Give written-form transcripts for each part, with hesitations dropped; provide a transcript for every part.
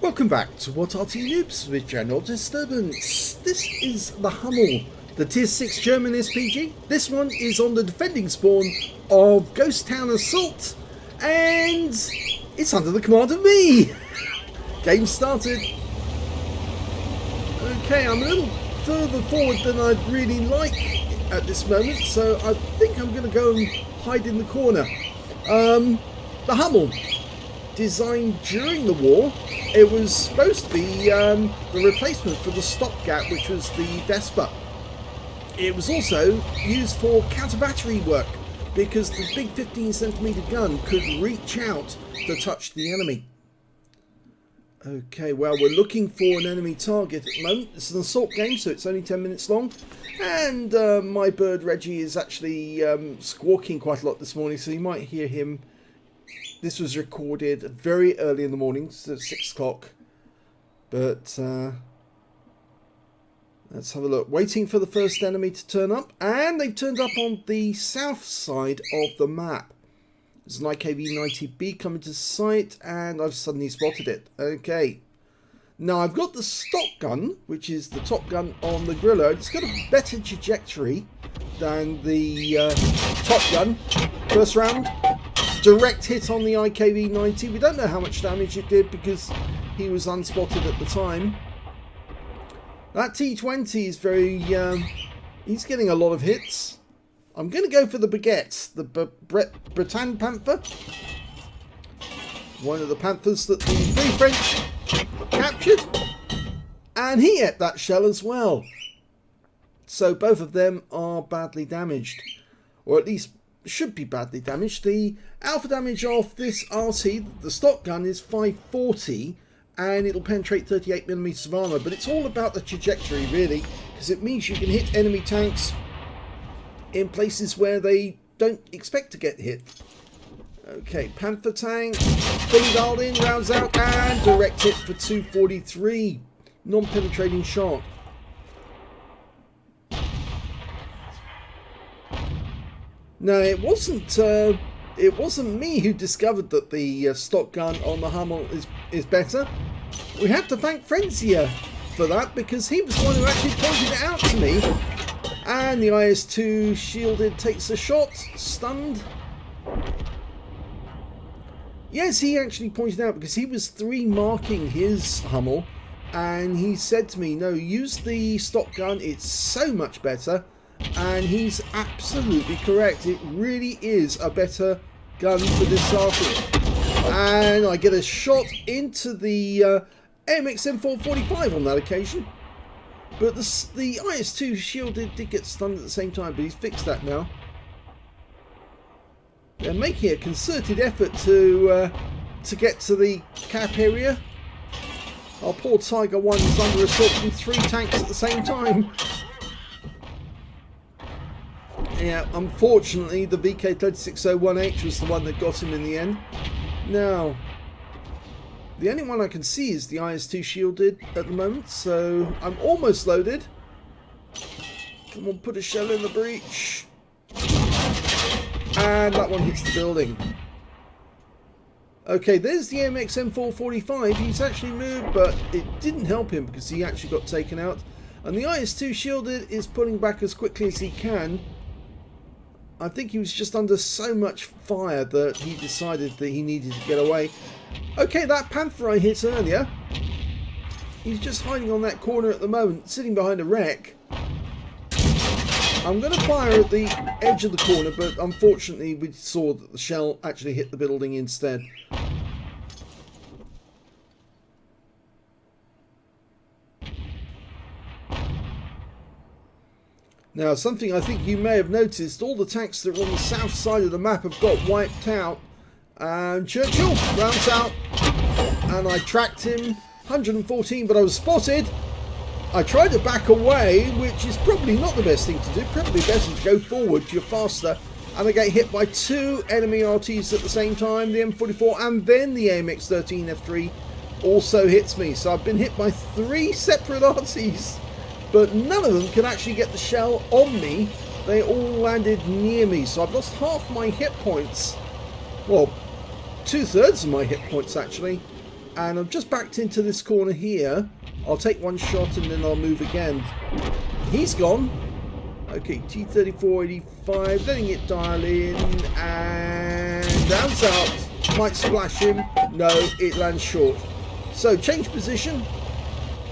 Welcome back to What Arty Noobs with General Disturbance. This is the Hummel, the Tier 6 German SPG. This one is on the defending spawn of Ghost Town Assault, and it's under the command of me. Game started. Okay, I'm a little further forward than I'd really like at this moment, so I think I'm going to go and hide in the corner. The Hummel, designed during the war, it was supposed to be the replacement for the stopgap, which was the Vespa. It was also used for counter battery work because the big 15cm gun could reach out to touch the enemy. Okay, well, we're looking for an enemy target at the moment. It's an assault game, so it's only 10 minutes long. And my bird Reggie is actually squawking quite a lot this morning, so you might hear him. This was recorded very early in the morning, so 6 o'clock. But let's have a look. Waiting for the first enemy to turn up. And they've turned up on the south side of the map. There's an IKV-90B coming to sight, and I've suddenly spotted it. Okay. Now, I've got the stock gun, which is the top gun on the Griller. It's got a better trajectory than the top gun. First round. Direct hit on the IKV-90. We don't know how much damage it did because he was unspotted at the time. That T-20 is very... he's getting a lot of hits. I'm going to go for the Baguette, the Bretagne Panther. One of the Panthers that the Free French captured. And he ate that shell as well. So both of them are badly damaged. Or at least should be badly damaged. The alpha damage of this Arty, the stock gun, is 540 and it'll penetrate 38mm of armour, but it's all about the trajectory really, because it means you can hit enemy tanks in places where they don't expect to get hit. Okay, Panther tank, fully dialed in, rounds out, and direct hit for 243, non-penetrating shot. No, it wasn't me who discovered that the stock gun on the Hummel is better. We have to thank Frenzia for that, because he was the one who actually pointed it out to me. And the IS-2 shielded takes a shot, stunned. Yes, he actually pointed out, because he was 3 marking his Hummel, and he said to me, no, use the stock gun, it's so much better. And he's absolutely correct. It really is a better gun for this Arty. And I get a shot into the AMX M445 on that occasion. But the IS-2 shielded did get stunned at the same time, but he's fixed that now. They're making a concerted effort to get to the cap area. Our poor Tiger 1 is under assault from 3 tanks at the same time. Yeah, unfortunately the VK3601H was the one that got him in the end. Now, the only one I can see is the IS-2 shielded at the moment, so I'm almost loaded. Come on, put a shell in the breach. And that one hits the building. Okay, there's the MX M445. He's actually moved, but it didn't help him because he actually got taken out. And the IS-2 shielded is pulling back as quickly as he can. I think he was just under so much fire that he decided that he needed to get away. Okay, that Panther I hit earlier, he's just hiding on that corner at the moment, sitting behind a wreck. I'm going to fire at the edge of the corner, but unfortunately we saw that the shell actually hit the building instead. Now, something I think you may have noticed, all the tanks that are on the south side of the map have got wiped out. And Churchill rounds out, and I tracked him, 114, but I was spotted. I tried to back away, which is probably not the best thing to do. Probably better to go forward, you're faster. And I get hit by 2 enemy RTs at the same time, the M44 and then the AMX-13 F3 also hits me. So I've been hit by 3 separate RTs. But none of them can actually get the shell on me. They all landed near me, so I've lost half my hit points. Well, 2/3 of my hit points actually. And I'm just backed into this corner here. I'll take one shot and then I'll move again. He's gone. Okay, T-3485, letting it dial in, and rounds out. Might splash him. No, it lands short. So change position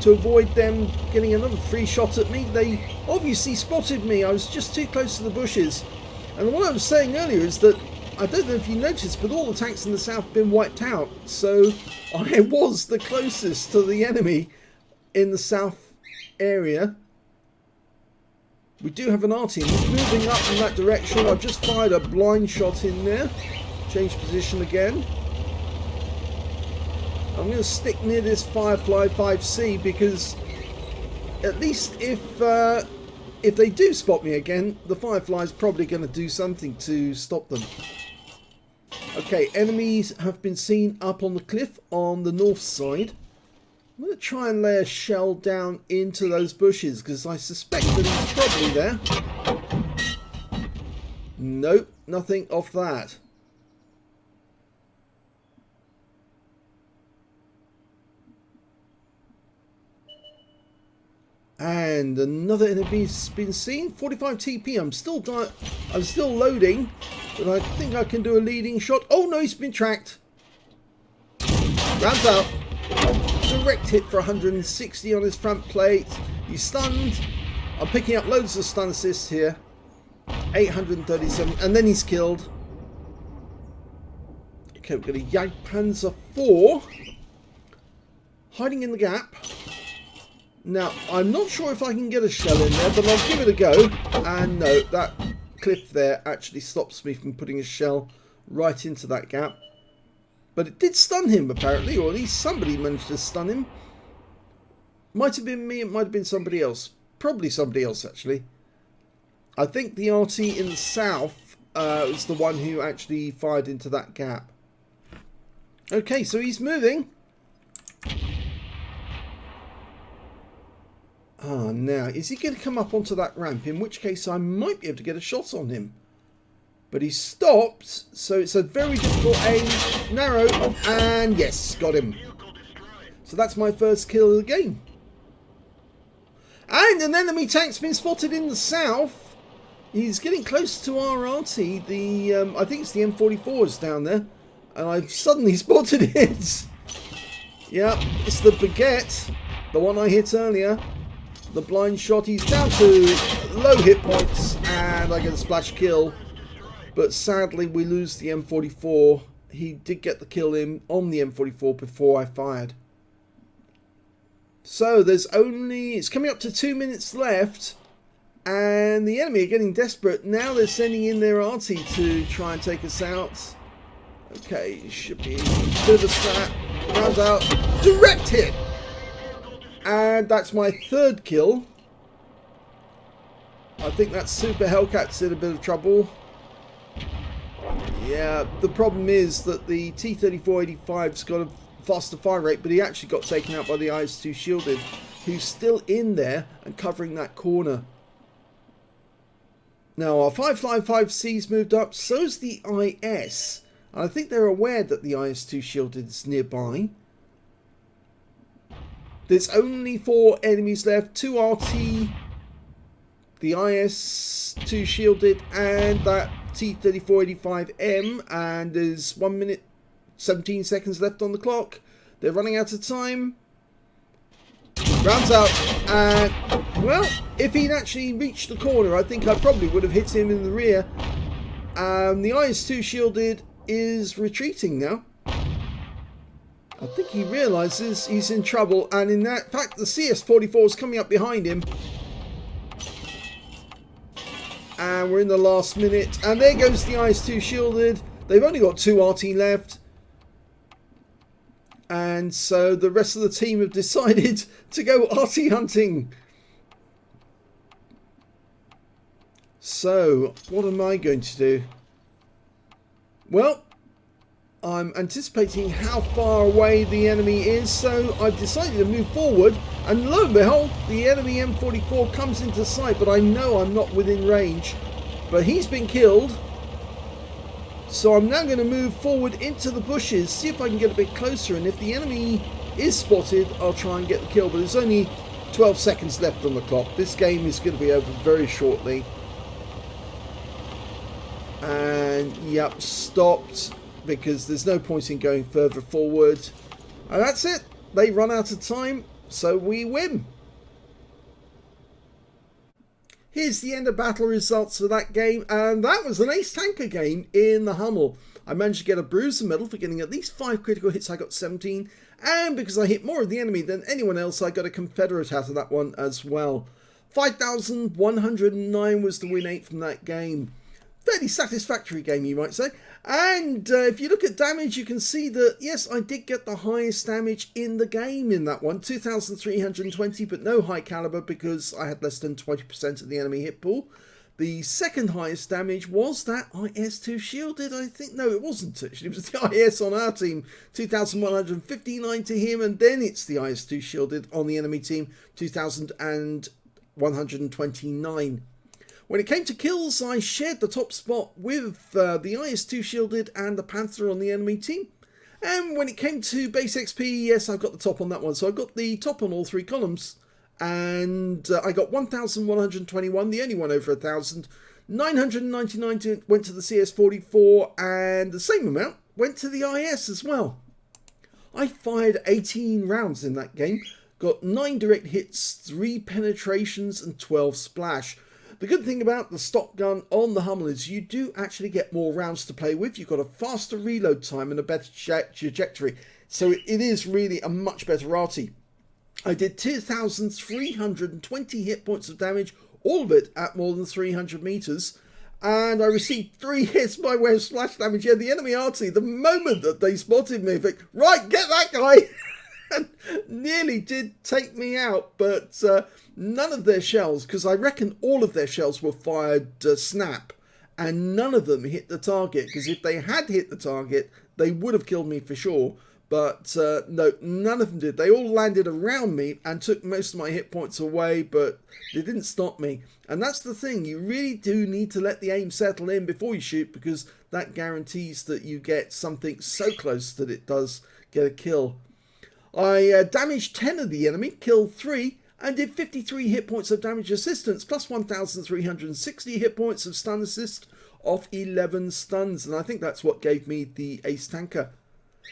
to avoid them getting another free shot at me. They obviously spotted me. I was just too close to the bushes. And what I was saying earlier is that, I don't know if you noticed, but all the tanks in the south have been wiped out. So I was the closest to the enemy in the south area. We do have an Arty. He's moving up in that direction. I've just fired a blind shot in there. Change position again. I'm going to stick near this Firefly 5C because at least if they do spot me again, the Firefly's probably going to do something to stop them. Okay, enemies have been seen up on the cliff on the north side. I'm going to try and lay a shell down into those bushes because I suspect that he's probably there. Nope, nothing off that. And another enemy's been seen. 45 TP. I'm still loading, but I think I can do a leading shot. Oh no, he's been tracked. Rounds out. Direct hit for 160 on his front plate. He's stunned. I'm picking up loads of stun assists here. 837, and then he's killed. Okay, we've got a Jagdpanzer 4 hiding in the gap. Now, I'm not sure if I can get a shell in there, but I'll give it a go. And no, that cliff there actually stops me from putting a shell right into that gap. But it did stun him, apparently, or at least somebody managed to stun him. Might have been me, it might have been somebody else. Probably somebody else, actually. I think the Arty in the south was the one who actually fired into that gap. Okay, so he's moving. Ah, now, is he going to come up onto that ramp? In which case I might be able to get a shot on him. But he stopped, so it's a very difficult aim. Narrow, and yes, got him. So that's my first kill of the game. And an enemy tank's been spotted in the south. He's getting close to our Arty. I think it's the M44 is down there. And I've suddenly spotted it. Yeah, it's the Baguette, the one I hit earlier. The blind shot, he's down to low hit points, and I get a splash kill. But sadly, we lose the M44. He did get the kill in on the M44 before I fired. So there's it's coming up to 2 minutes left, and the enemy are getting desperate. Now they're sending in their Arty to try and take us out. Okay, should be a bit of a snap. Rounds out, direct hit, and that's my third kill. I think that Super Hellcat's in a bit of trouble. Yeah, the problem is that the T-3485's got a faster fire rate, but he actually got taken out by the IS-2 shielded, who's still in there and covering that corner. Now our 555C's moved up, so's the IS. And I think they're aware that the IS-2 shielded is nearby. There's only 4 enemies left, 2 RT, the IS-2 shielded, and that T-3485M, and there's 1 minute 17 seconds left on the clock. They're running out of time. Rounds out, and well, if he'd actually reached the corner, I think I probably would have hit him in the rear. The IS-2 shielded is retreating now. I think he realizes he's in trouble, and in that fact the CS-44 is coming up behind him. And we're in the last minute, and there goes the IS-2 shielded. They've only got 2 RT left, and so the rest of the team have decided to go RT hunting. So what am I going to do? Well, I'm anticipating how far away the enemy is, so I've decided to move forward, and lo and behold, the enemy M44 comes into sight, but I know I'm not within range. But he's been killed, So I'm now going to move forward into the bushes, see if I can get a bit closer, and if the enemy is spotted, I'll try and get the kill. But there's only 12 seconds left on the clock. This game is going to be over very shortly. And yep, stopped, because there's no point in going further forward. And that's it. They run out of time, so we win. Here's the end of battle results for that game, and that was an ace tanker game in the Hummel. I managed to get a bruiser medal for getting at least 5 critical hits. I got 17, and because I hit more of the enemy than anyone else, I got a Confederate out of that one as well. 5,109 was the win 8 from that game. Fairly satisfactory game, you might say. And if you look at damage, you can see that, yes, I did get the highest damage in the game in that one. 2,320, but no high caliber because I had less than 20% of the enemy hit pool. The second highest damage was that IS-2 shielded, I think. No, it wasn't actually. It was the IS on our team, 2,159 to him. And then it's the IS-2 shielded on the enemy team, 2,129. When it came to kills, I shared the top spot with the IS-2 shielded and the Panther on the enemy team. And when it came to base XP, yes, I got the top on that one. So I got the top on all 3 columns. And I got 1,121, the only one over 1,000. 999 went to the CS44, and the same amount went to the IS as well. I fired 18 rounds in that game. Got 9 direct hits, 3 penetrations, and 12 splash. The good thing about the stock gun on the Hummel is you do actually get more rounds to play with. You've got a faster reload time and a better trajectory. So it is really a much better Arty. I did 2,320 hit points of damage, all of it at more than 300 meters. And I received 3 hits by way of splash damage. Yeah, the enemy Arty, the moment that they spotted me, like, right, get that guy! Nearly did take me out, but none of their shells, because I reckon all of their shells were fired snap, and none of them hit the target, because if they had hit the target, they would have killed me for sure. But no, none of them did. They all landed around me and took most of my hit points away, but they didn't stop me. And that's the thing, you really do need to let the aim settle in before you shoot, because that guarantees that you get something so close that it does get a kill. I damaged 10 of the enemy, killed 3, and did 53 hit points of damage assistance, plus 1,360 hit points of stun assist off 11 stuns. And I think that's what gave me the ace tanker.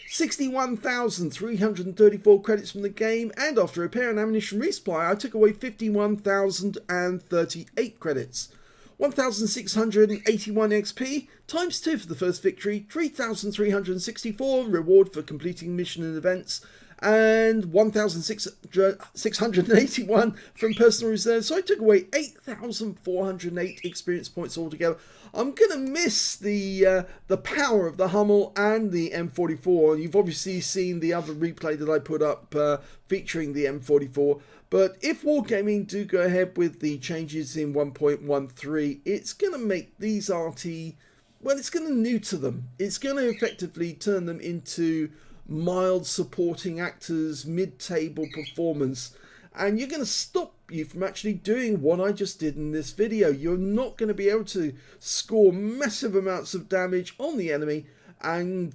61,334 credits from the game, and after repair and ammunition resupply, I took away 51,038 credits. 1,681 XP, times 2 for the first victory, 3,364 reward for completing mission and events, and 1,681 from personal reserves. So I took away 8,408 experience points altogether. I'm going to miss the power of the Hummel and the M44. You've obviously seen the other replay that I put up featuring the M44. But if Wargaming do go ahead with the changes in 1.13, it's going to make these Arty, well, it's going to neuter them. It's going to effectively turn them into mild supporting actors, mid-table performance, and you're going to stop you from actually doing what I just did in this video. You're not going to be able to score massive amounts of damage on the enemy and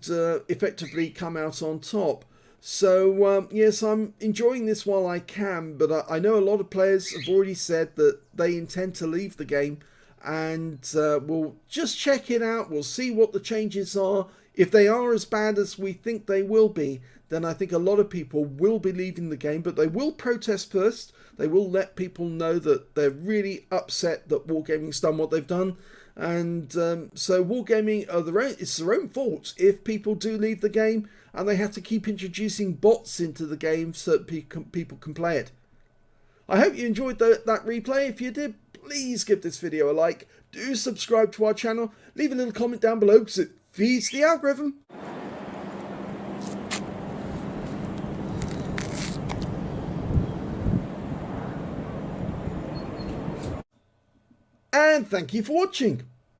effectively come out on top. So yes, I'm enjoying this while I can, but I know a lot of players have already said that they intend to leave the game, and we'll just check it out. We'll see what the changes are. If they are as bad as we think they will be, then I think a lot of people will be leaving the game, but they will protest first. They will let people know that they're really upset that Wargaming's done what they've done. And so Wargaming, it's their own fault if people do leave the game and they have to keep introducing bots into the game so that people can play it. I hope you enjoyed that replay. If you did, please give this video a like. Do subscribe to our channel. Leave a little comment down below because it feeds the algorithm. And thank you for watching.